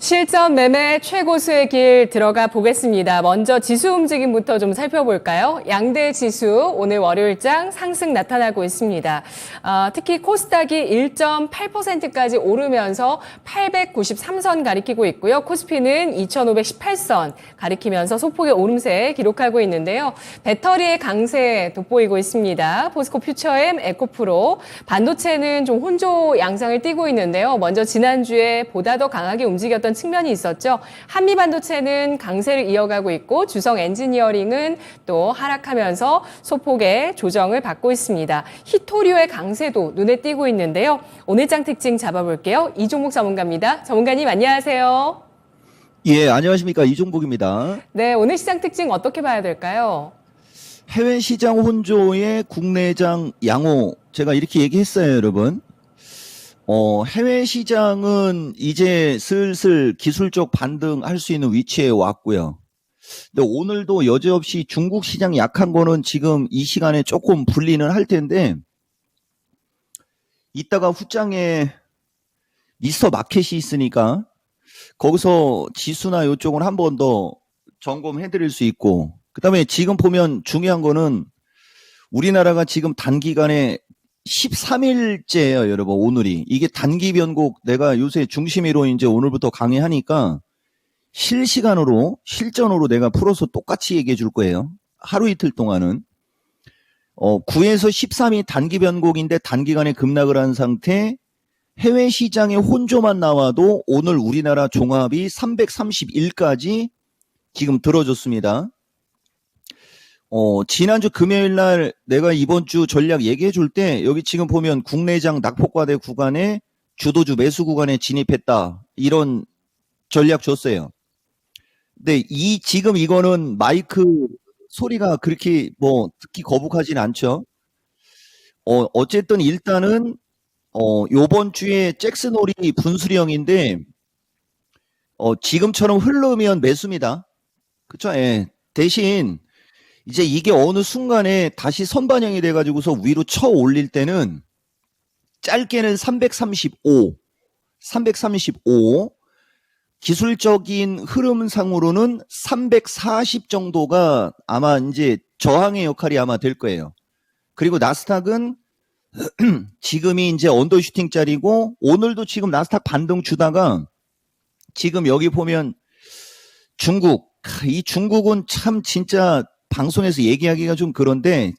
실전 매매 최고수의 길 들어가 보겠습니다. 먼저 지수 움직임부터 좀 살펴볼까요? 양대 지수 오늘 월요일장 상승 나타나고 있습니다. 특히 코스닥이 1.8%까지 오르면서 893선 가리키고 있고요. 코스피는 2518선 가리키면서 소폭의 오름세 기록하고 있는데요. 배터리의 강세 돋보이고 있습니다. 포스코 퓨처엠, 에코프로, 반도체는 좀 혼조 양상을 띠고 있는데요. 먼저 지난주에 보다 더 강하게 움직였던 측면이 있었죠. 한미반도체는 강세를 이어가고 있고 주성 엔지니어링은 또 하락하면서 소폭의 조정을 받고 있습니다. 히토류의 강세도 눈에 띄고 있는데요. 오늘장 특징 잡아볼게요. 이종목 전문가입니다. 전문가님 안녕하세요. 예, 안녕하십니까. 이종복입니다. 네, 오늘 시장 특징 어떻게 봐야 될까요? 해외 시장 혼조에 국내장 양호. 제가 이렇게 얘기했어요, 여러분. 해외 시장은 이제 슬슬 기술적 반등할 수 있는 위치에 왔고요. 근데 오늘도 여지없이 중국 시장 약한 거는 지금 이 시간에 조금 분리는 할 텐데, 이따가 후장에 미스터 마켓이 있으니까 거기서 지수나 이쪽은 한 번 더 점검해 드릴 수 있고, 그 다음에 지금 보면 중요한 거는 우리나라가 지금 단기간에 13일째예요, 여러분, 오늘이. 이게 단기 변곡, 내가 요새 중심으로 이제 오늘부터 강의하니까 실시간으로, 실전으로 내가 풀어서 똑같이 얘기해 줄 거예요. 하루 이틀 동안은. 9에서 13이 단기 변곡인데 단기간에 급락을 한 상태, 해외 시장의 혼조만 나와도 오늘 우리나라 종합이 331까지 지금 들어줬습니다. 지난주 금요일 날 내가 이번 주 전략 얘기해 줄 때 여기 지금 보면 국내장 낙폭과대 구간에 주도주 매수 구간에 진입했다. 이런 전략 줬어요. 근데 지금 이거는 마이크 소리가 그렇게 듣기 거북하진 않죠. 어쨌든 일단은 요번 주에 잭슨홀이 분수령인데 지금처럼 흐르면 매수입니다. 그쵸? 예. 대신 이제 이게 어느 순간에 다시 선반영이 돼가지고서 위로 쳐 올릴 때는 짧게는 335, 기술적인 흐름상으로는 340 정도가 아마 이제 저항의 역할이 아마 될 거예요. 그리고 나스닥은 지금이 이제 언더슈팅 짜리고 오늘도 지금 나스닥 반등 주다가 지금 여기 보면 이 중국은 참 진짜 방송에서 얘기하기가 좀 그런데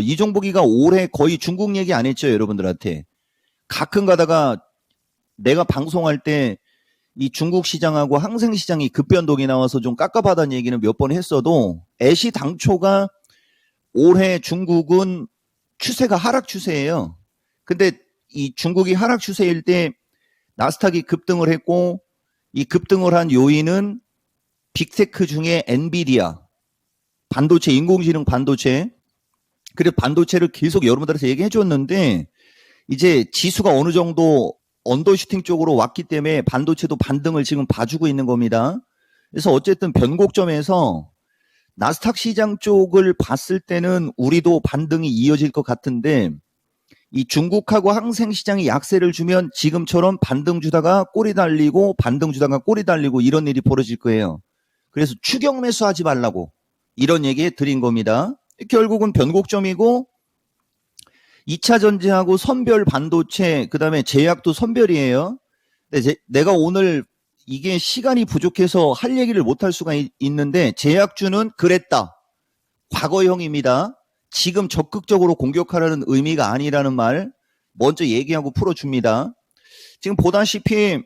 이종복이가 올해 거의 중국 얘기 안 했죠, 여러분들한테. 가끔 가다가 내가 방송할 때 이 중국 시장하고 항생 시장이 급변동이 나와서 좀 깝깝하다는 얘기는 몇 번 했어도 애시당초가 올해 중국은 추세가 하락 추세예요. 근데 이 중국이 하락 추세일 때 나스닥이 급등을 했고 이 급등을 한 요인은 빅테크 중에 엔비디아 반도체, 인공지능 반도체. 그래서 반도체를 계속 여러분들한테 얘기해 줬는데 이제 지수가 어느 정도 언더슈팅 쪽으로 왔기 때문에 반도체도 반등을 지금 봐주고 있는 겁니다. 그래서 어쨌든 변곡점에서 나스닥 시장 쪽을 봤을 때는 우리도 반등이 이어질 것 같은데 이 중국하고 항생 시장이 약세를 주면 지금처럼 반등 주다가 꼬리 달리고 반등 주다가 꼬리 달리고 이런 일이 벌어질 거예요. 그래서 추격 매수하지 말라고 이런 얘기 드린 겁니다. 결국은 변곡점이고 2차 전지하고 선별 반도체 그다음에 제약도 선별이에요. 근데 내가 오늘 이게 시간이 부족해서 할 얘기를 못할 수가 있는데 제약주는 그랬다. 과거형입니다. 지금 적극적으로 공격하라는 의미가 아니라는 말 먼저 얘기하고 풀어줍니다. 지금 보다시피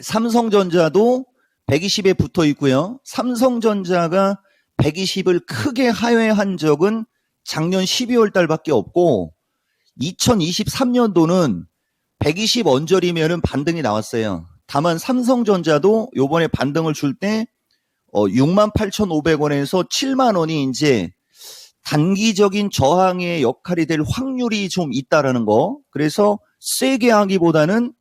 삼성전자도 120에 붙어 있고요. 삼성전자가 120을 크게 하회한 적은 작년 12월 달밖에 없고 2023년도는 120 언저리면은 반등이 나왔어요. 다만 삼성전자도 요번에 반등을 줄 때 68,500원에서 7만 원이 이제 단기적인 저항의 역할이 될 확률이 좀 있다라는 거. 그래서 세게 하기보다는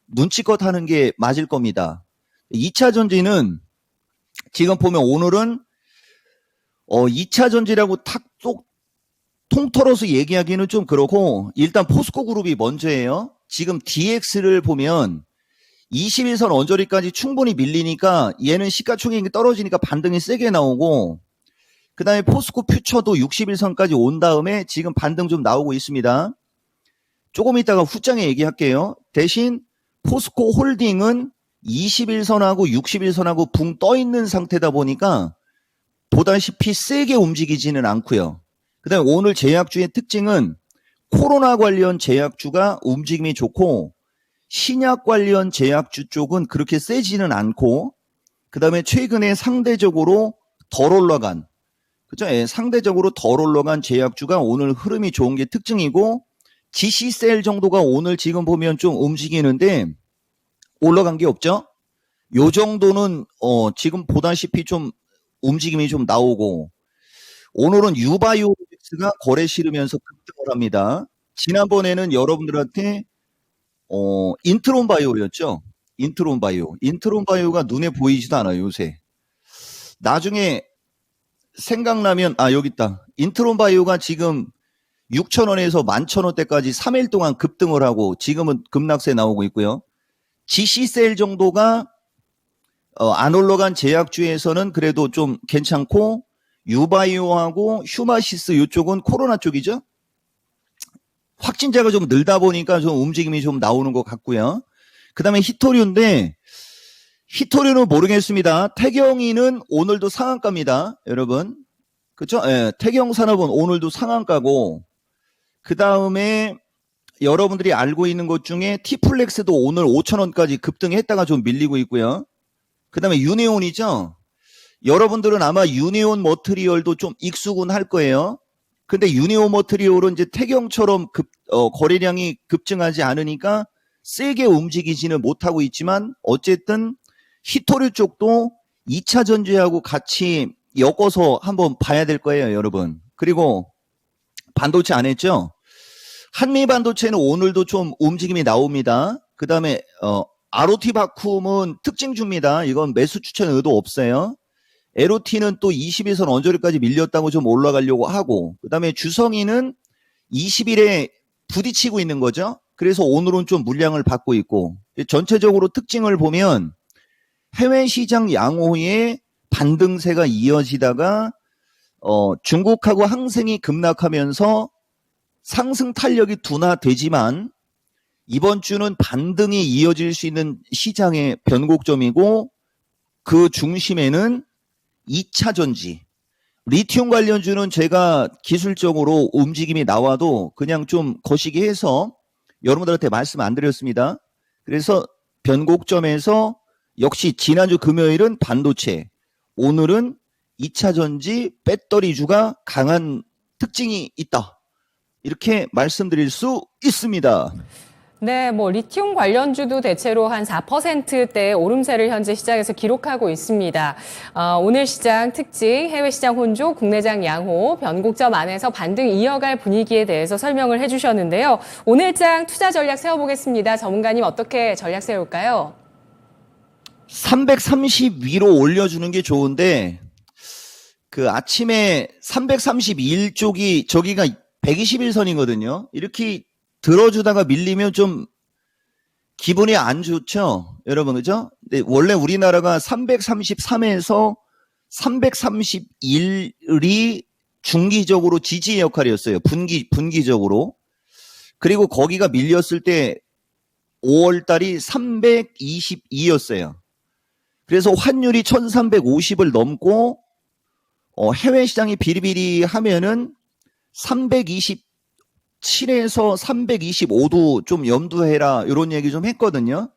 눈치껏 하는 게 맞을 겁니다. 2차 전지는 지금 보면 오늘은 2차 전지라고 톡 통털어서 얘기하기는 좀 그렇고 일단 포스코 그룹이 먼저예요. 지금 DX를 보면 21선 언저리까지 충분히 밀리니까 얘는 시가총액이 떨어지니까 반등이 세게 나오고, 그 다음에 포스코 퓨처도 61선까지 온 다음에 지금 반등 좀 나오고 있습니다. 조금 이따가 후장에 얘기할게요. 대신 포스코 홀딩은 21선하고 61선하고 붕 떠 있는 상태다 보니까 보다시피 세게 움직이지는 않고요. 그 다음에 오늘 제약주의 특징은 코로나 관련 제약주가 움직임이 좋고, 신약 관련 제약주 쪽은 그렇게 세지는 않고, 그 다음에 최근에 상대적으로 덜 올라간, 그죠? 예, 상대적으로 덜 올라간 제약주가 오늘 흐름이 좋은 게 특징이고, GC셀 정도가 오늘 지금 보면 좀 움직이는데 올라간 게 없죠? 요 정도는 지금 보다시피 좀 움직임이 좀 나오고, 오늘은 유바이오로직스가 거래 실으면서 급등을 합니다. 지난번에는 여러분들한테 인트론 바이오였죠. 인트론 바이오. 인트론 바이오가 눈에 보이지도 않아요, 요새. 나중에 생각나면 여기 있다. 인트론 바이오가 지금 6,000원에서 11,000원대까지 3일 동안 급등을 하고 지금은 급락세 나오고 있고요. GC셀 정도가 안 올라간 제약주에서는 그래도 좀 괜찮고, 유바이오하고 휴마시스 이쪽은 코로나 쪽이죠. 확진자가 좀 늘다 보니까 좀 움직임이 좀 나오는 것 같고요. 그 다음에 히토류인데, 히토류는 모르겠습니다. 태경이는 오늘도 상한가입니다, 여러분. 그쵸? 예, 태경산업은 오늘도 상한가고, 그 다음에 여러분들이 알고 있는 것 중에 티플렉스도 오늘 5,000원까지 급등했다가 좀 밀리고 있고요. 그 다음에 유니온이죠. 여러분들은 아마 유니온 머트리얼도 좀 익숙은 할 거예요. 근데 유니온 머트리얼은 이제 태경처럼 거래량이 급증하지 않으니까 세게 움직이지는 못하고 있지만, 어쨌든 히토류 쪽도 2차 전지하고 같이 엮어서 한번 봐야 될 거예요, 여러분. 그리고 반도체 안 했죠? 한미 반도체는 오늘도 좀 움직임이 나옵니다. 그 다음에 ROT 바쿰은 특징주입니다. 이건 매수 추천 의도 없어요. LOT는 또 21선 언저리까지 밀렸다고 좀 올라가려고 하고, 그 다음에 주성이는 20일에 부딪히고 있는 거죠. 그래서 오늘은 좀 물량을 받고 있고, 전체적으로 특징을 보면 해외 시장 양호의 반등세가 이어지다가 중국하고 항생이 급락하면서 상승 탄력이 둔화되지만, 이번 주는 반등이 이어질 수 있는 시장의 변곡점이고, 그 중심에는 2차 전지, 리튬 관련주는 제가 기술적으로 움직임이 나와도 그냥 좀 거시기 해서 여러분들한테 말씀 안 드렸습니다. 그래서 변곡점에서 역시 지난주 금요일은 반도체, 오늘은 2차 전지 배터리주가 강한 특징이 있다, 이렇게 말씀드릴 수 있습니다. 네, 리튬 관련주도 대체로 한 4%대의 오름세를 현재 시장에서 기록하고 있습니다. 오늘 시장 특징, 해외 시장 혼조, 국내장 양호, 변곡점 안에서 반등 이어갈 분위기에 대해서 설명을 해주셨는데요. 오늘장 투자 전략 세워보겠습니다. 전문가님 어떻게 전략 세울까요? 330 위로 올려주는 게 좋은데, 그 아침에 331쪽이 저기가 121선이거든요. 이렇게 들어주다가 밀리면 좀 기분이 안 좋죠, 여러분, 그죠? 근데 원래 우리나라가 333에서 331이 중기적으로 지지 역할이었어요. 분기적으로. 그리고 거기가 밀렸을 때 5월 달이 322였어요. 그래서 환율이 1350을 넘고 해외 시장이 비리비리 하면은 327에서 325도 좀 염두해라, 이런 얘기 좀 했거든요.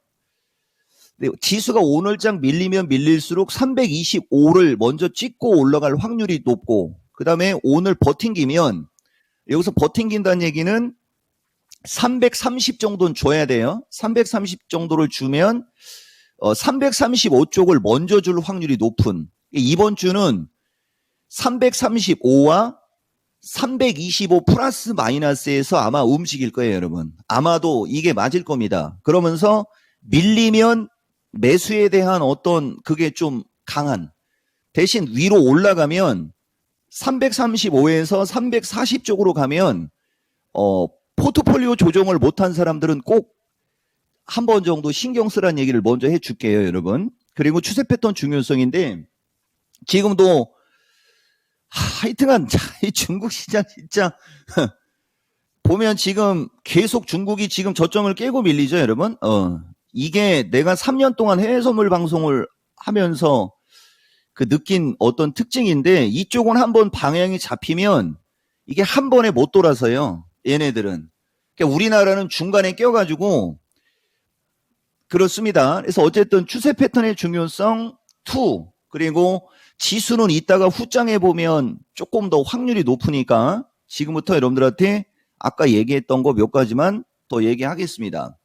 근데 지수가 오늘장 밀리면 밀릴수록 325를 먼저 찍고 올라갈 확률이 높고, 그 다음에 오늘 버팅기면, 여기서 버팅긴다는 얘기는 330 정도는 줘야 돼요. 330 정도를 주면 335쪽을 먼저 줄 확률이 높은, 이번 주는 335와 325 플러스 마이너스에서 아마 움직일 거예요, 여러분. 아마도 이게 맞을 겁니다. 그러면서 밀리면 매수에 대한 어떤 그게 좀 강한, 대신 위로 올라가면 335에서 340 쪽으로 가면 포트폴리오 조정을 못한 사람들은 꼭 한 번 정도 신경 쓰라는 얘기를 먼저 해줄게요, 여러분. 그리고 추세 패턴 중요성인데 지금도 하여튼간 이 중국 시장 진짜 보면 지금 계속 중국이 지금 저점을 깨고 밀리죠, 여러분. 이게 내가 3년 동안 해외 선물 방송을 하면서 그 느낀 어떤 특징인데 이쪽은 한번 방향이 잡히면 이게 한 번에 못 돌아서요. 얘네들은. 그러니까 우리나라는 중간에 껴가지고 그렇습니다. 그래서 어쨌든 추세 패턴의 중요성 2 그리고 지수는 이따가 후장에 보면 조금 더 확률이 높으니까 지금부터 여러분들한테 아까 얘기했던 거 몇 가지만 더 얘기하겠습니다.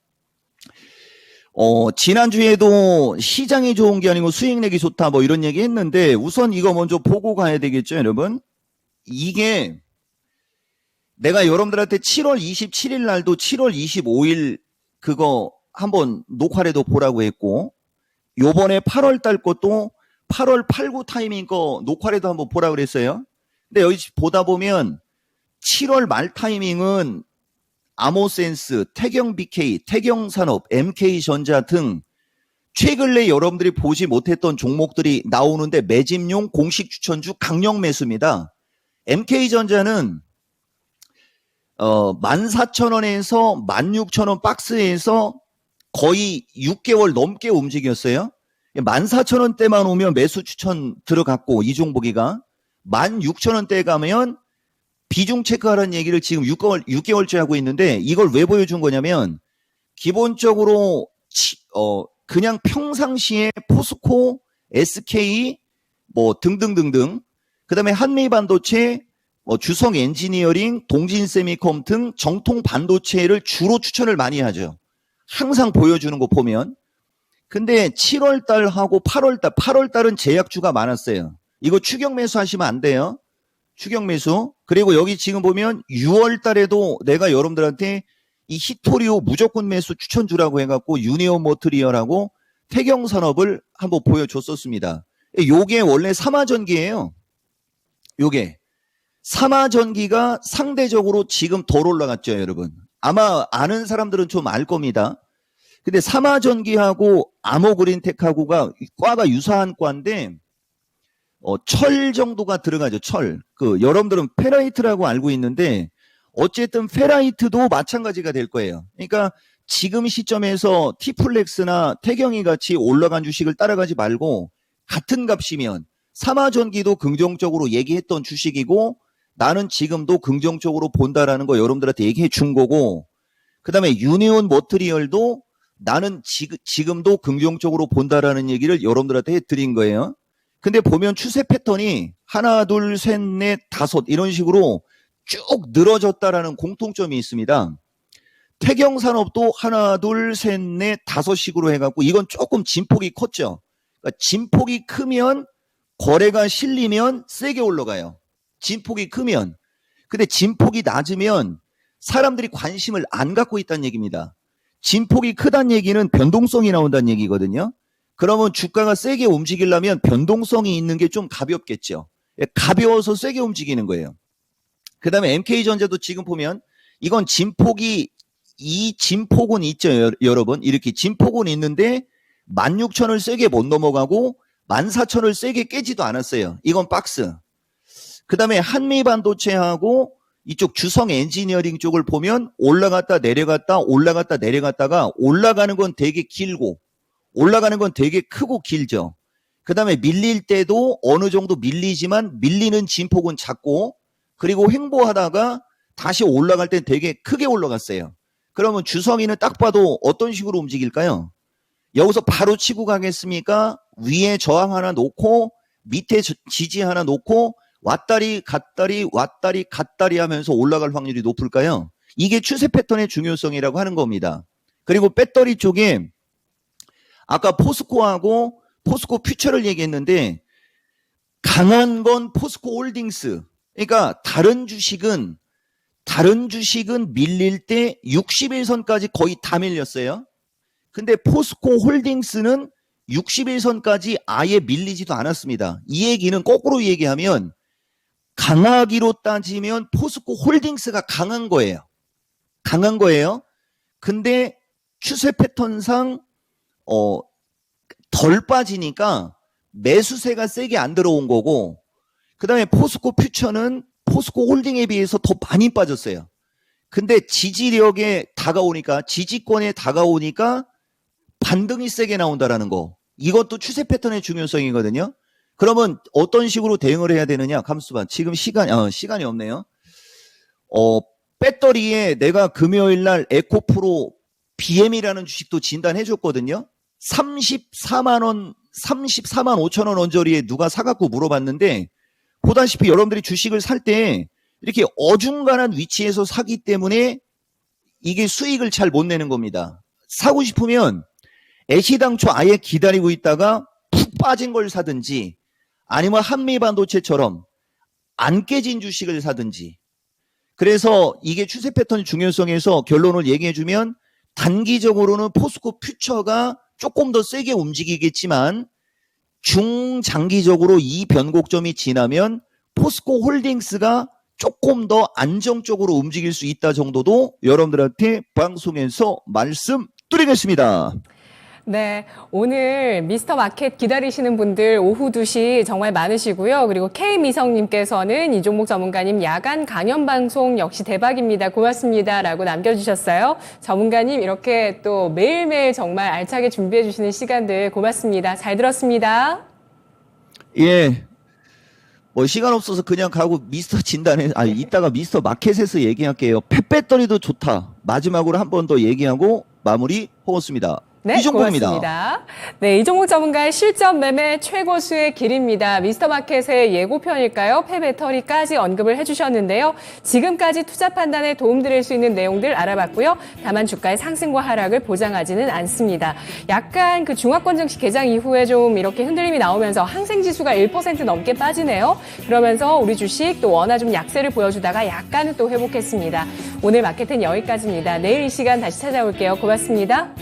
지난주에도 시장이 좋은 게 아니고 수익 내기 좋다 뭐 이런 얘기 했는데 우선 이거 먼저 보고 가야 되겠죠, 여러분? 이게 내가 여러분들한테 7월 27일 날도 7월 25일 그거 한번 녹화라도 보라고 했고 요번에 8월 달 것도 8월 8, 9 타이밍 거 녹화라도 한번 보라고 그랬어요. 근데 여기 보다 보면 7월 말 타이밍은 아모센스, 태경BK, 태경산업, MK전자 등 최근에 여러분들이 보지 못했던 종목들이 나오는데 매집용 공식 추천주 강력 매수입니다. MK전자는 14,000원에서 16,000원 박스에서 거의 6개월 넘게 움직였어요. 14,000원대만 오면 매수 추천 들어갔고 이 종목이가 16,000원대 가면 비중 체크하라는 얘기를 지금 6개월째 하고 있는데 이걸 왜 보여준 거냐면 기본적으로 그냥 평상시에 포스코, SK 뭐 등등등등 그다음에 한미반도체, 주성 엔지니어링, 동진세미컴 등 정통 반도체를 주로 추천을 많이 하죠. 항상 보여주는 거 보면. 근데 7월 달하고 8월 달, 8월 달은 제약주가 많았어요. 이거 추격 매수 하시면 안 돼요. 추격 매수. 그리고 여기 지금 보면 6월 달에도 내가 여러분들한테 이 히토리오 무조건 매수 추천주라고 해갖고 유니온 머트리얼하고 태경산업을 한번 보여줬었습니다. 요게 원래 삼화전기예요. 요게. 삼화전기가 상대적으로 지금 덜 올라갔죠, 여러분. 아마 아는 사람들은 좀 알 겁니다. 근데 삼화전기하고 아모그린텍하고가 과가 유사한 과인데 철 정도가 들어가죠. 철. 여러분들은 페라이트라고 알고 있는데 어쨌든 페라이트도 마찬가지가 될 거예요. 그러니까 지금 시점에서 티플렉스나 태경이 같이 올라간 주식을 따라가지 말고 같은 값이면 삼화전기도 긍정적으로 얘기했던 주식이고 나는 지금도 긍정적으로 본다라는 거 여러분들한테 얘기해 준 거고 그다음에 유니온 머트리얼도 나는 지금도 긍정적으로 본다라는 얘기를 여러분들한테 해드린 거예요. 근데 보면 추세 패턴이 하나, 둘, 셋, 넷, 다섯 이런 식으로 쭉 늘어졌다라는 공통점이 있습니다. 태경산업도 하나, 둘, 셋, 넷, 다섯식으로 해갖고 이건 조금 진폭이 컸죠. 그러니까 진폭이 크면 거래가 실리면 세게 올라가요. 진폭이 크면. 근데 진폭이 낮으면 사람들이 관심을 안 갖고 있다는 얘기입니다. 진폭이 크다는 얘기는 변동성이 나온다는 얘기거든요. 그러면 주가가 세게 움직이려면 변동성이 있는 게 좀 가볍겠죠. 가벼워서 세게 움직이는 거예요. 그 다음에 MK전자도 지금 보면 이건 이 진폭은 있죠, 여러분. 이렇게 진폭은 있는데 16,000을 세게 못 넘어가고 14,000을 세게 깨지도 않았어요. 이건 박스. 그 다음에 한미반도체하고 이쪽 주성 엔지니어링 쪽을 보면 올라갔다 내려갔다 올라갔다 내려갔다가 올라가는 건 되게 길고 올라가는 건 되게 크고 길죠. 그 다음에 밀릴 때도 어느 정도 밀리지만 밀리는 진폭은 작고 그리고 횡보하다가 다시 올라갈 땐 되게 크게 올라갔어요. 그러면 주성이는 딱 봐도 어떤 식으로 움직일까요? 여기서 바로 치고 가겠습니까? 위에 저항 하나 놓고 밑에 지지 하나 놓고 왔다리 갔다리 왔다리 갔다리 하면서 올라갈 확률이 높을까요? 이게 추세 패턴의 중요성이라고 하는 겁니다. 그리고 배터리 쪽에 아까 포스코하고 포스코 퓨처를 얘기했는데 강한 건 포스코 홀딩스. 그러니까 다른 주식은 밀릴 때 60일선까지 거의 다 밀렸어요. 근데 포스코 홀딩스는 60일선까지 아예 밀리지도 않았습니다. 이 얘기는 거꾸로 얘기하면 강하기로 따지면 포스코 홀딩스가 강한 거예요. 강한 거예요. 근데 추세 패턴상 덜 빠지니까 매수세가 세게 안 들어온 거고, 그다음에 포스코 퓨처는 포스코 홀딩에 비해서 더 많이 빠졌어요. 근데 지지력에 다가오니까, 지지권에 다가오니까 반등이 세게 나온다라는 거. 이것도 추세 패턴의 중요성이거든요. 그러면 어떤 식으로 대응을 해야 되느냐? 감수반. 지금 시간이 없네요. 배터리에 내가 금요일 날 에코프로 BM이라는 주식도 진단해 줬거든요. 34만 원, 34만 5천 원 언저리에 누가 사갖고 물어봤는데, 보다시피 여러분들이 주식을 살 때 이렇게 어중간한 위치에서 사기 때문에 이게 수익을 잘 못 내는 겁니다. 사고 싶으면 애시당초 아예 기다리고 있다가 푹 빠진 걸 사든지, 아니면 한미반도체처럼 안 깨진 주식을 사든지. 그래서 이게 추세 패턴의 중요성에서 결론을 얘기해주면, 단기적으로는 포스코 퓨처가 조금 더 세게 움직이겠지만 중장기적으로 이 변곡점이 지나면 포스코 홀딩스가 조금 더 안정적으로 움직일 수 있다 정도도 여러분들한테 방송에서 말씀드리겠습니다. 네, 오늘 미스터 마켓 기다리시는 분들 오후 2시 정말 많으시고요. 그리고 K미성님께서는 이종목 전문가님 야간 강연 방송 역시 대박입니다. 고맙습니다. 라고 남겨주셨어요. 전문가님 이렇게 또 매일매일 정말 알차게 준비해 주시는 시간들 고맙습니다. 잘 들었습니다. 예. 뭐 시간 없어서 그냥 가고 미스터 진단에, 이따가 미스터 마켓에서 얘기할게요. 펫배터리도 좋다. 마지막으로 한 번 더 얘기하고 마무리 하겠습니다. 네, 이종목입니다. 고맙습니다. 네, 이종목 전문가의 실전 매매 최고수의 길입니다. 미스터마켓의 예고편일까요? 폐배터리까지 언급을 해주셨는데요. 지금까지 투자 판단에 도움드릴 수 있는 내용들 알아봤고요. 다만 주가의 상승과 하락을 보장하지는 않습니다. 약간 그 중화권 증시 개장 이후에 좀 이렇게 흔들림이 나오면서 항생지수가 1% 넘게 빠지네요. 그러면서 우리 주식 또 워낙 좀 약세를 보여주다가 약간은 또 회복했습니다. 오늘 마켓은 여기까지입니다. 내일 이 시간 다시 찾아올게요. 고맙습니다.